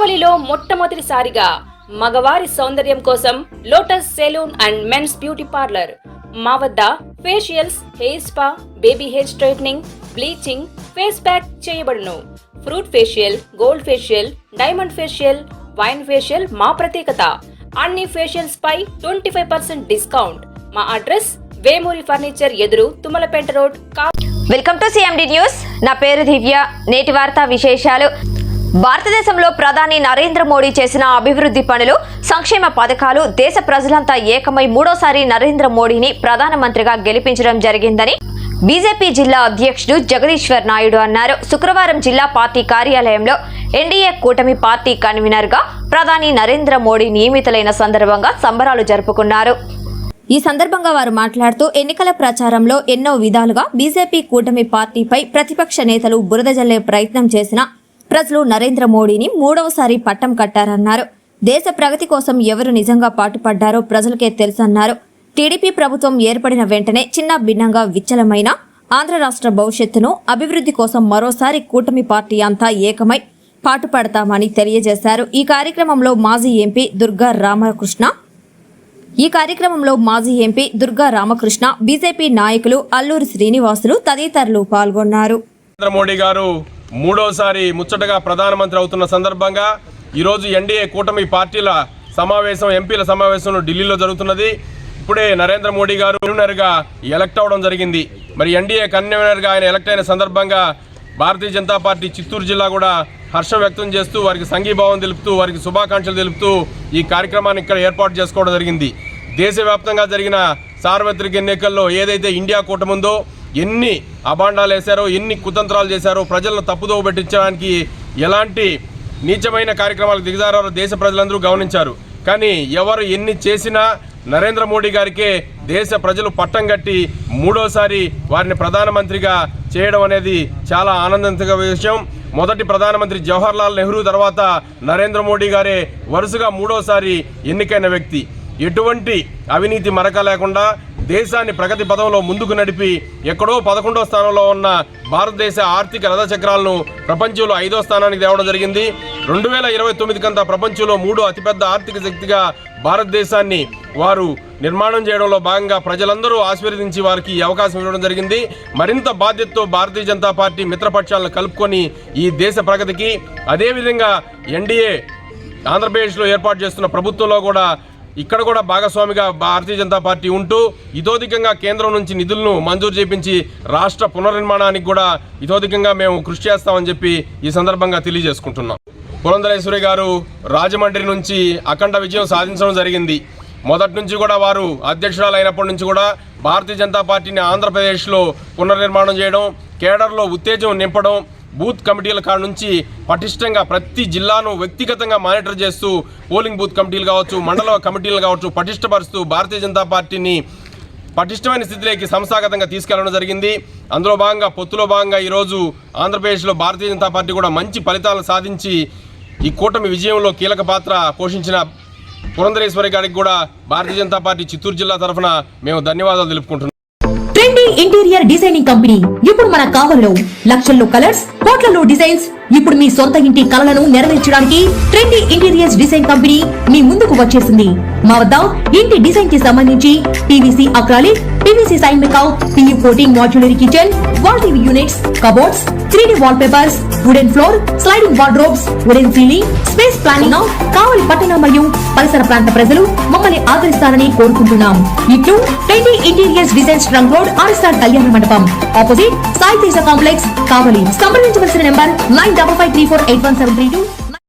కావలిలో మొట్టమొదటిసారిగా మగవారి సౌందర్యం కోసం Lotus salon and men's beauty parlour. మా వద్ద facials, hair spa, baby hair straightening, bleaching, face pack చేయబడును. Fruit facial, gold facial, diamond facial, wine facial మా ప్రత్యేకత. అన్ని ఫేషియల్స్ పై 25% డిస్కౌంట్. మా అడ్రస్ వేమూరి ఫర్నిచర్ ఎదురు, Tummalapeta road. Welcome to CMD news. నా పేరు దివ్య. నేటి వార్తా విశేషాలు. భారతదేశంలో ప్రధాని నరేంద్ర మోడీ చేసిన అభివృద్ధి పనులు, సంక్షేమ పథకాలు దేశ ప్రజలంతా ఏకమై మూడోసారి నరేంద్ర మోడీని ప్రధానమంత్రిగా గెలిపించడం జరిగిందని బీజేపీ జిల్లా అధ్యక్షుడు జగదీశ్వర్ నాయుడు అన్నారు. శుక్రవారం జిల్లా పార్టీ కార్యాలయంలో ఎన్డీఏ కూటమి పార్టీ కన్వీనర్ గా ప్రధాని నరేంద్ర మోడీ నియమితులైన సందర్భంగా సంబరాలు జరుపుకున్నారు. ఈ సందర్భంగా వారు మాట్లాడుతూ ఎన్నికల ప్రచారంలో ఎన్నో విధాలుగా బీజేపీ కూటమి పార్టీపై ప్రతిపక్ష నేతలు బురద జల్లే ప్రయత్నం చేసినా ప్రజలు నరేంద్ర మోడీని మూడవసారి పట్టం కట్టారన్నారు. దేశ ప్రగతి కోసం ఎవరు నిజంగా పాటుపడ్డారో ప్రజలకే తెలుసన్నారు. టీడీపీ ప్రభుత్వం ఏర్పడిన వెంటనే చిన్న భిన్నంగా విచ్చలమైన ఆంధ్ర రాష్ట్ర భవిష్యత్తును, అభివృద్ధి కోసం మరోసారి కూటమి పార్టీ అంతా ఏకమై పాటుపడతామని తెలియజేశారు. ఈ కార్యక్రమంలో మాజీ ఎంపీ దుర్గా రామకృష్ణ, బీజేపీ నాయకులు అల్లూరి శ్రీనివాసులు తదితరులు పాల్గొన్నారు. నరేంద్ర మోడీ గారు మూడోసారి ముచ్చటగా ప్రధానమంత్రి అవుతున్న సందర్భంగా ఈరోజు ఎన్డీఏ కూటమి పార్టీల సమావేశం, ఎంపీల సమావేశం ఢిల్లీలో జరుగుతున్నది. ఇప్పుడే నరేంద్ర మోడీ గారు కన్వీనర్గా ఎలక్ట్ అవడం జరిగింది. మరి ఎన్డీఏ కన్వీనర్గా ఆయన ఎలక్ట్ అయిన సందర్భంగా భారతీయ జనతా పార్టీ చిత్తూరు జిల్లా కూడా హర్షం వ్యక్తం చేస్తూ, వారికి సంఘీభావం తెలుపుతూ, వారికి శుభాకాంక్షలు తెలుపుతూ ఈ కార్యక్రమాన్ని ఇక్కడ ఏర్పాటు చేసుకోవడం జరిగింది. దేశవ్యాప్తంగా జరిగిన సార్వత్రిక ఎన్నికల్లో ఏదైతే ఇండియా కూటమి ఉందో, ఎన్ని అభాండాలు వేశారో, ఎన్ని కుతంత్రాలు చేశారో, ప్రజలను తప్పుదోవ పెట్టించడానికి ఎలాంటి నీచమైన కార్యక్రమాలకు దిగజారారో దేశ ప్రజలందరూ గమనించారు. కానీ ఎవరు ఎన్ని చేసినా నరేంద్ర మోడీ గారికే దేశ ప్రజలు పట్టం కట్టి మూడోసారి వారిని ప్రధానమంత్రిగా చేయడం అనేది చాలా ఆనందించే విషయం. మొదటి ప్రధానమంత్రి జవహర్లాల్ నెహ్రూ తర్వాత నరేంద్ర మోడీ గారే వరుసగా మూడోసారి ఎన్నికైన వ్యక్తి. ఎటువంటి అవినీతి మరక లేకుండా దేశాన్ని ప్రగతి పదంలో ముందుకు నడిపి ఎక్కడో 11వ స్థానంలో ఉన్న భారతదేశ ఆర్థిక రథచక్రాలను ప్రపంచంలో 5వ స్థానానికి తేవడం జరిగింది. 2029 కంతా ప్రపంచంలో 3వ అతిపెద్ద ఆర్థిక శక్తిగా భారతదేశాన్ని వారు నిర్మాణం చేయడంలో భాగంగా ప్రజలందరూ ఆశీర్వదించి వారికి అవకాశం ఇవ్వడం జరిగింది. మరింత బాధ్యతతో భారతీయ జనతా పార్టీ మిత్రపక్షాలను కలుపుకొని ఈ దేశ ప్రగతికి, అదేవిధంగా ఎన్డీఏ ఆంధ్రప్రదేశ్లో ఏర్పాటు చేస్తున్న ప్రభుత్వంలో కూడా ఇక్కడ కూడా భాగస్వామిగా భారతీయ జనతా పార్టీ ఉంటూ ఇతోధికంగా కేంద్రం నుంచి నిధులను మంజూరు చేపించి రాష్ట్ర పునర్నిర్మాణానికి కూడా ఇతోధికంగా మేము కృషి చేస్తామని చెప్పి ఈ సందర్భంగా తెలియజేసుకుంటున్నాం. పురంధరేశ్వరి గారు రాజమండ్రి నుంచి అఖండ విజయం సాధించడం జరిగింది. మొదటి నుంచి కూడా వారు అధ్యక్షురాలు అయినప్పటి నుంచి కూడా భారతీయ జనతా పార్టీని ఆంధ్రప్రదేశ్లో పునర్నిర్మాణం చేయడం, కేడర్లో ఉత్తేజం నింపడం, బూత్ కమిటీల కాడ నుంచి పటిష్టంగా ప్రతి జిల్లాను వ్యక్తిగతంగా మానిటర్ చేస్తూ పోలింగ్ బూత్ కమిటీలు కావచ్చు, మండల కమిటీలు కావచ్చు పటిష్టపరుస్తూ భారతీయ జనతా పార్టీని పటిష్టమైన స్థితిలోకి సంస్థాగతంగా తీసుకెళ్లడం జరిగింది. అందులో భాగంగా పొత్తులో భాగంగా ఈరోజు ఆంధ్రప్రదేశ్లో భారతీయ జనతా పార్టీ కూడా మంచి ఫలితాలు సాధించి ఈ కూటమి విజయంలో కీలక పాత్ర పోషించిన పురంధరేశ్వరి గారికి కూడా భారతీయ జనతా పార్టీ చిత్తూరు జిల్లా తరఫున మేము ధన్యవాదాలు తెలుపుకుంటున్నాం. ట్రెండీ ఇంటీరియర్ డిజైనింగ్ కంపెనీ ఇప్పుడు మన కావలిలో లక్షల్లో కలర్స్, కోట్లలో డిజైన్స్. ఇప్పుడు మీ సొంత ఇంటి కలలను నెరవేర్చడానికి ట్రెండీ ఇంటీరియర్స్ డిజైన్ కంపెనీ మీ ముందుకు వచ్చేసింది. మా వద్ద ఇంటి డిజైన్ కి సంబంధించి పీవీసీ అక్రాలిక్, పీవీసీ సైన్ మేకౌట్, PU coating, modular kitchen, wall TV units, cupboards, 3D wall papers, wooden floor, sliding wardrobes, wooden ceiling, space planning. Kavali పట్టణ మరియు పరిసర ప్రాంత ప్రజలు మమ్మల్ని ఆదరిస్తారని కోరుకుంటున్నాం. ఇట్లు trendy interiors design trunk road, RSR Kalyana Mandapam, opposite Sai Teja complex, Kavali. సంప్రదించవలసిన నెంబర్ 9553481732.